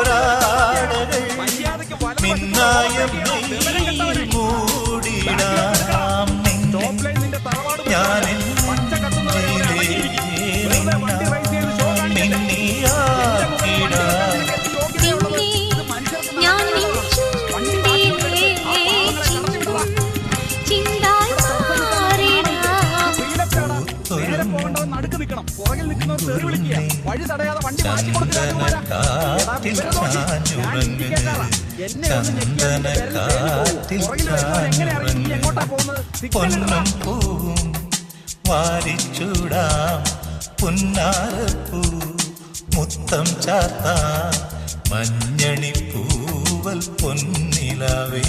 കസവിട്ടോരാടകൾ മിന്നായം മൂടിടാം ഞാൻ പൊന്നും പൂവും വാരിച്ചൂടാം പുന്നാരപ്പൂ മുത്തം ചാത്താം മഞ്ഞണി പൂവൽ പൊന്നിലാവേ.